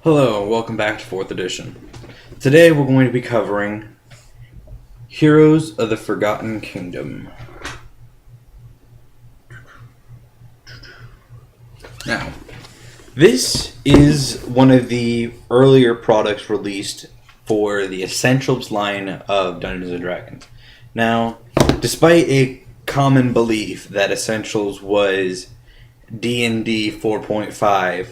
Hello, and welcome back to 4th edition. Today we're going to be covering Heroes of the Forgotten Kingdom. Now, this is one of the earlier products released for the Essentials line of Dungeons & Dragons. Now, despite a common belief that Essentials was D&D 4.5,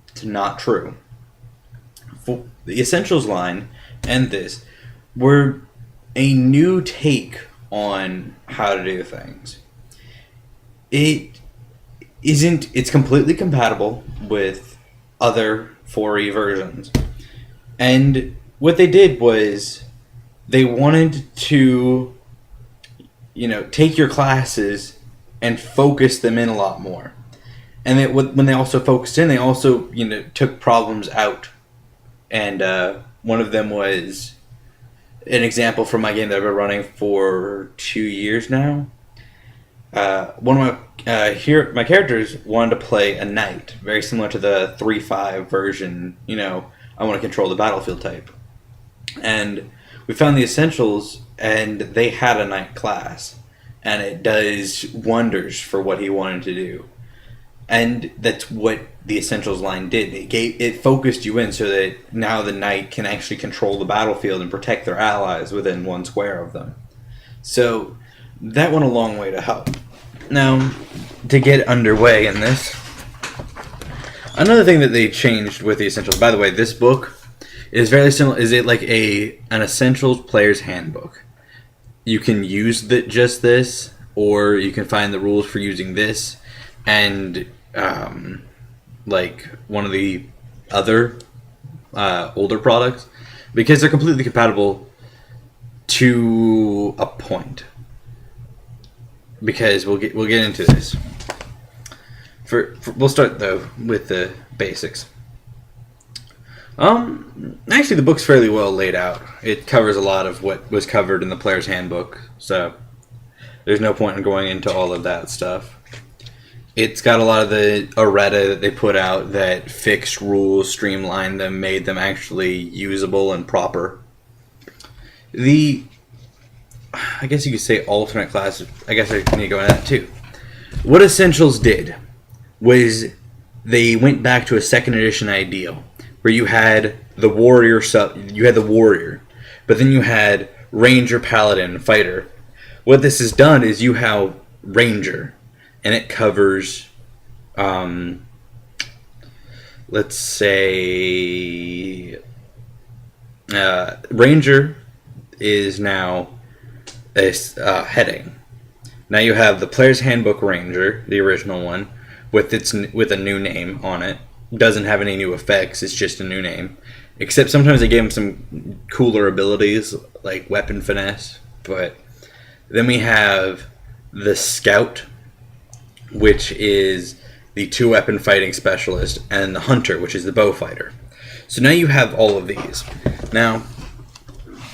it's not true. The Essentials line and this were a new take on how to do things. It's completely compatible with other 4E versions. And what they did was they wanted to, take your classes and focus them in a lot more. And when they also focused in, they also, took problems out. And one of them was an example from my game that I've been running for 2 years now. One of my characters wanted to play a knight, very similar to the 3.5 version. I want to control the battlefield type. And we found the Essentials, and they had a knight class, and it does wonders for what he wanted to do. And that's what the Essentials line did. It focused you in so that now the knight can actually control the battlefield and protect their allies within one square of them. So that went a long way to help. Now, to get underway in this, another thing that they changed with the Essentials. By the way, this book is very similar. Is it like an Essentials player's handbook? You can use just this, or you can find the rules for using this. And like one of the other older products, because they're completely compatible to a point. Because we'll get into this. We'll start though with the basics. Actually, the book's fairly well laid out. It covers a lot of what was covered in the player's handbook, so there's no point in going into all of that stuff. It's got a lot of the errata that they put out that fixed rules, streamlined them, made them actually usable and proper. I guess you could say alternate classes. I guess I need to go into that too. What Essentials did was they went back to a 2nd edition ideal, where you had the warrior, but then you had ranger, paladin, fighter. What this has done is you have ranger. And it covers, let's say, Ranger is now a heading. Now you have the Player's Handbook Ranger, the original one, with a new name on it. Doesn't have any new effects, it's just a new name. Except sometimes they gave him some cooler abilities, like weapon finesse. But then we have the Scout, which is the 2-weapon fighting specialist, and the hunter, which is the bow fighter. So now you have all of these. Now,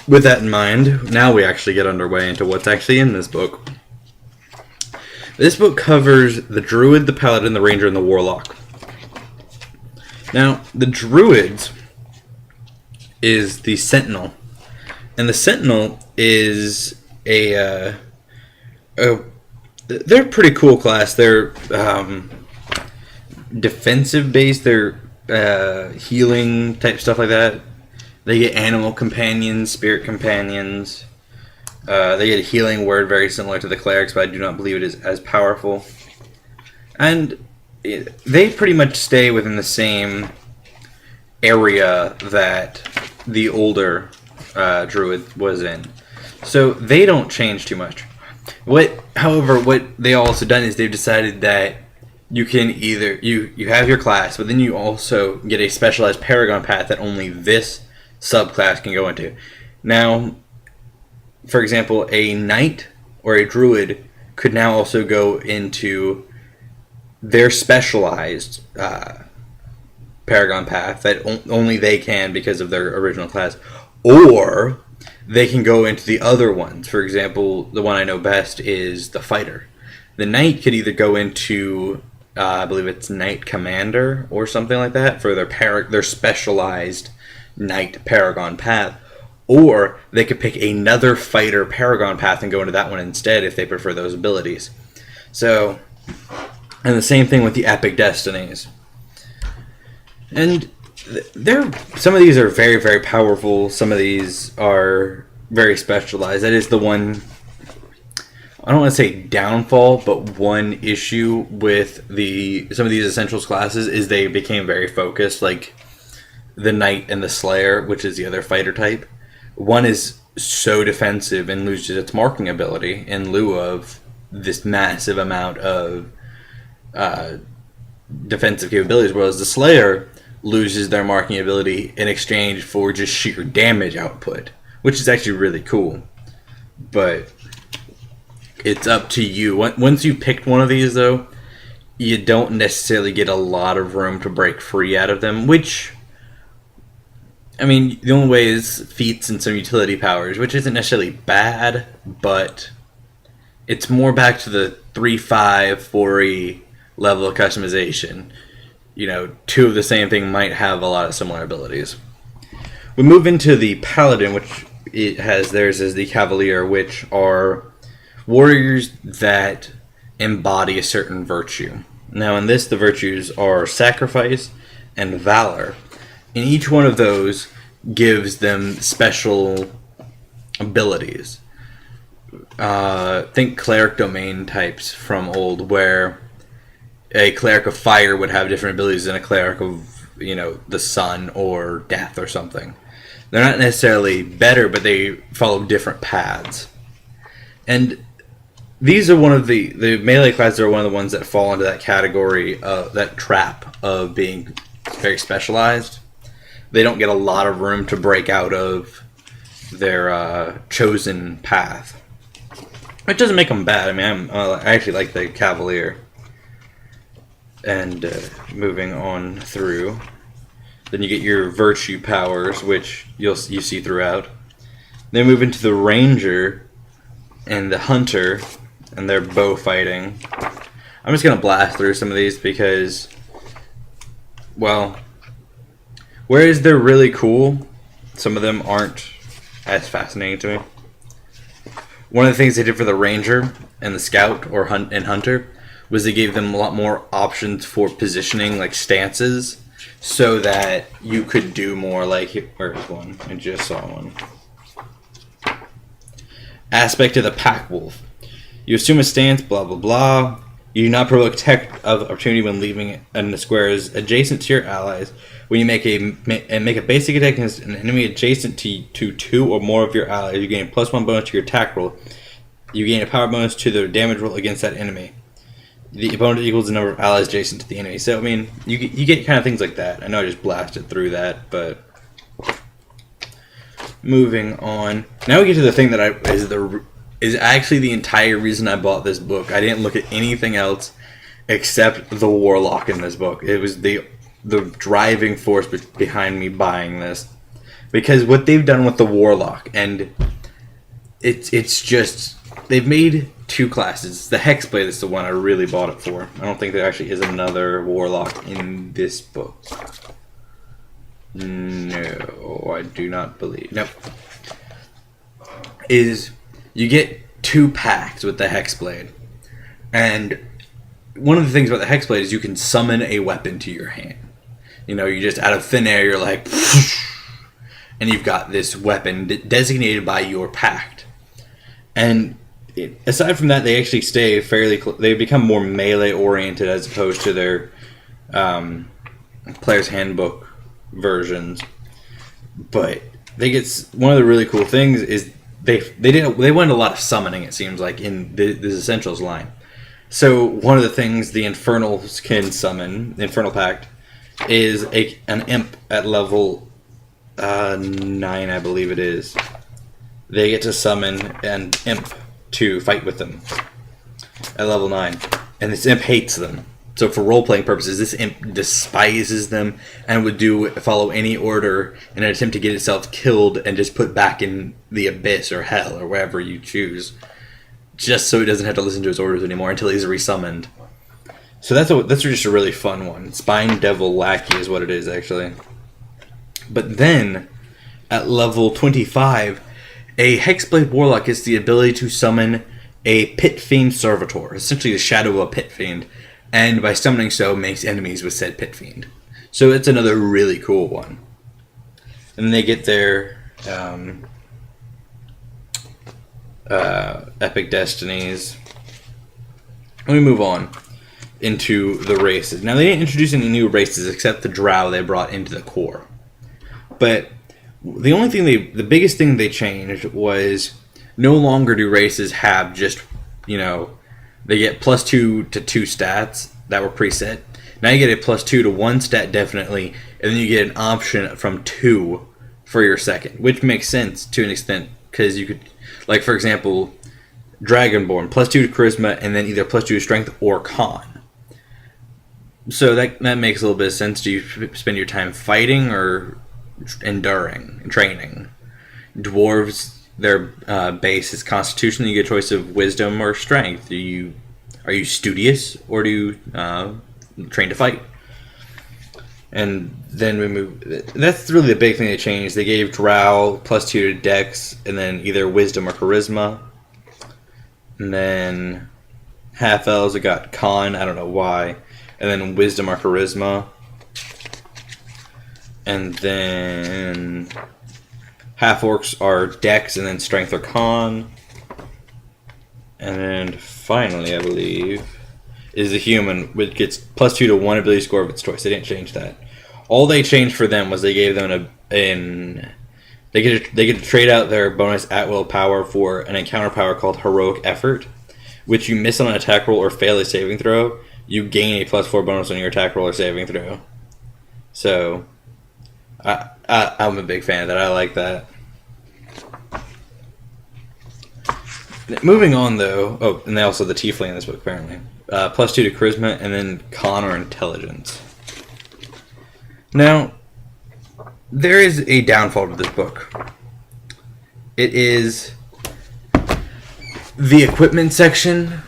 with that in mind, now we actually get underway into what's actually in this book. This book covers the druid, the paladin, the ranger, and the warlock. Now, the druids is the sentinel, and the sentinel is they're a pretty cool class. They're defensive based. They're healing type stuff like that. They get animal companions, spirit companions. They get a healing word very similar to the clerics, but I do not believe it is as powerful. And they pretty much stay within the same area that the older druid was in. So they don't change too much. However, what they also done is they've decided that you can either you have your class, but then you also get a specialized paragon path that only this subclass can go into. Now, for example, a knight or a druid could now also go into their specialized paragon path that only they can because of their original class, or they can go into the other ones. For example, the one I know best is the fighter. The knight could either go into I believe it's Knight Commander or something like that for their specialized Knight Paragon path. Or they could pick another fighter Paragon path and go into that one instead if they prefer those abilities. So, and the same thing with the Epic Destinies. And some of these are very, very powerful. Some of these are very specialized. That is the one, I don't want to say downfall, but one issue with some of these Essentials classes is they became very focused, like the Knight and the Slayer, which is the other fighter type. One is so defensive and loses its marking ability in lieu of this massive amount of defensive capabilities, whereas the Slayer loses their marking ability in exchange for just sheer damage output, which is actually really cool. But it's up to you. Once you picked one of these, though, you don't necessarily get a lot of room to break free out of them, which, I mean, the only way is feats and some utility powers, which isn't necessarily bad, but it's more back to the 3-5, 4E level of customization. You know, two of the same thing might have a lot of similar abilities. We move into the Paladin, which it has theirs as the Cavalier, which are warriors that embody a certain virtue. Now in this, the virtues are sacrifice and valor. And each one of those gives them special abilities. Think cleric domain types from old, where a cleric of fire would have different abilities than a cleric of, the sun or death or something. They're not necessarily better, but they follow different paths. And these are one of the melee classes are one of the ones that fall into that category, that trap of being very specialized. They don't get a lot of room to break out of their chosen path. It doesn't make them bad. I mean, I actually like the Cavalier. And moving on through, then you get your virtue powers, which you see throughout. Then move into the Ranger and the Hunter, and they're bow fighting. I'm just gonna blast through some of these because, well, whereas they're really cool, some of them aren't as fascinating to me. One of the things they did for the Ranger and the Scout and Hunter was they gave them a lot more options for positioning, like stances, so that you could do more, like, where's one? I just saw one. Aspect of the Pack Wolf. You assume a stance, blah, blah, blah. You do not provoke attack of opportunity when leaving in the squares adjacent to your allies. When you make a basic attack against an enemy adjacent to two or more of your allies, you gain a +1 bonus to your attack roll. You gain a power bonus to the damage roll against that enemy. The opponent equals the number of allies adjacent to the enemy. So, I mean, you get kind of things like that. I know I just blasted through that, but moving on. Now we get to the thing that is actually the entire reason I bought this book. I didn't look at anything else except the Warlock in this book. It was the driving force behind me buying this, because what they've done with the Warlock, and it's just, they've made two classes. The Hex Players is the one I really bought it for. I don't think there actually is another Warlock in this book. No, I do not believe. Nope. You get two packs with the Hexblade, and one of the things about the Hexblade is you can summon a weapon to your hand. You just out of thin air, you're like, and you've got this weapon designated by your pact. And aside from that, they actually stay fairly. They become more melee oriented as opposed to their Player's Handbook versions. But one of the really cool things is they went a lot of summoning, it seems like, in this Essentials line. So one of the things the Infernals can summon, the Infernal Pact, is an imp at level 9, I believe it is. They get to summon an imp to fight with them at level 9, and this imp hates them. So for role-playing purposes, this imp despises them and would follow any order in an attempt to get itself killed and just put back in the abyss or hell or wherever you choose, just so he doesn't have to listen to his orders anymore until he's resummoned. So that's just a really fun one. Spine Devil Lackey is what it is, actually. But then, at level 25, a Hexblade Warlock gets the ability to summon a Pit Fiend Servitor, essentially the shadow of a Pit Fiend, and by summoning so, makes enemies with said Pit Fiend. So it's another really cool one. And then they get their Epic Destinies. Let me move on into the races. Now, they didn't introduce any new races except the Drow they brought into the core. But the biggest thing they changed was no longer do races have just, they get +2 to 2 stats that were preset. Now you get a +2 to 1 stat definitely, and then you get an option from 2 for your second, which makes sense to an extent because you could, like for example, Dragonborn +2 to Charisma, and then either +2 to Strength or Con. So that makes a little bit of sense. Do you spend your time fighting or enduring, training? Dwarves, their base is Constitution. You get a choice of Wisdom or Strength. Are you studious or do you train to fight? And then we move. That's really the big thing they changed. They gave Drow +2 to Dex, and then either Wisdom or Charisma. And then half elves have got Con. I don't know why. And then Wisdom or Charisma. And then half orcs are Dex, and then Strength or Con. And then finally, I believe, is the human, which gets +2 to 1 ability score of its choice. They didn't change that. All they changed for them was they gave them they get to trade out their bonus at will power for an encounter power called Heroic Effort, which you miss on an attack roll or fail a saving throw, you gain a +4 bonus on your attack roll or saving throw. So I'm a big fan of that. I like that. Moving on, though. Oh, and they also the Tiefling in this book, apparently. +2 to Charisma, and then Con or Intelligence. Now, there is a downfall to this book. It is the equipment section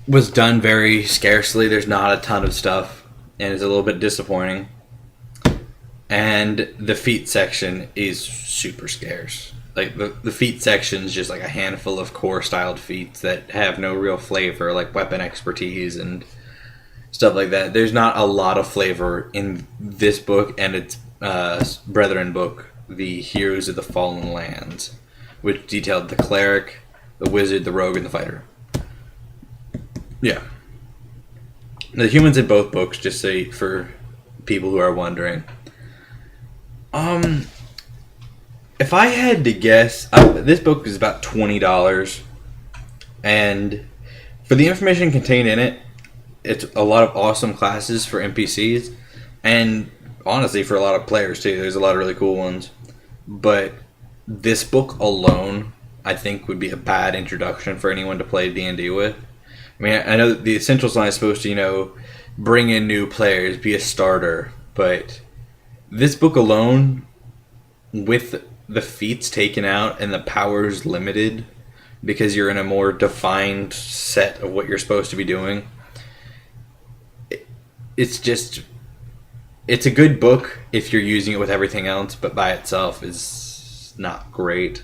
was done very scarcely. There's not a ton of stuff, and it's a little bit disappointing. And the feat section is super scarce. Like, the feat section is just like a handful of core-styled feats that have no real flavor, like weapon expertise and stuff like that. There's not a lot of flavor in this book and its brethren book, The Heroes of the Fallen Lands, which detailed the cleric, the wizard, the rogue, and the fighter. Yeah. The humans in both books, just say for people who are wondering. If I had to guess, this book is about $20, and for the information contained in it, it's a lot of awesome classes for NPCs, and honestly for a lot of players too. There's a lot of really cool ones, but this book alone, I think, would be a bad introduction for anyone to play D&D with. I mean, I know that the Essentials line is supposed to, bring in new players, be a starter, but this book alone, with the feats taken out and the powers limited because you're in a more defined set of what you're supposed to be doing, it's a good book if you're using it with everything else, but by itself is not great.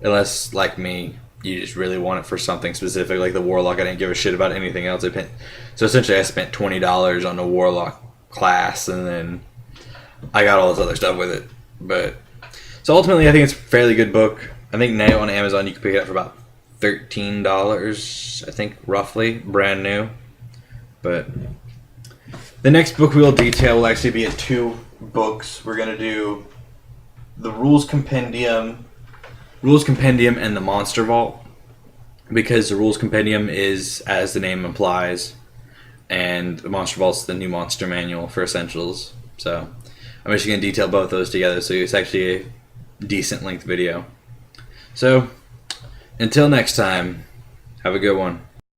Unless, like me, you just really want it for something specific, like the Warlock. I didn't give a shit about anything else. So essentially I spent $20 on the Warlock class, and then I got all this other stuff with it. So ultimately, I think it's a fairly good book. I think now on Amazon you can pick it up for about $13, I think, roughly, brand new. But the next book we'll detail will actually be 2 books. We're going to do the Rules Compendium and the Monster Vault, because the Rules Compendium is, as the name implies, and the Monster Vault's the new monster manual for Essentials. So I'm just going to detail both those together, so it's actually a decent length video. So until next time, have a good one.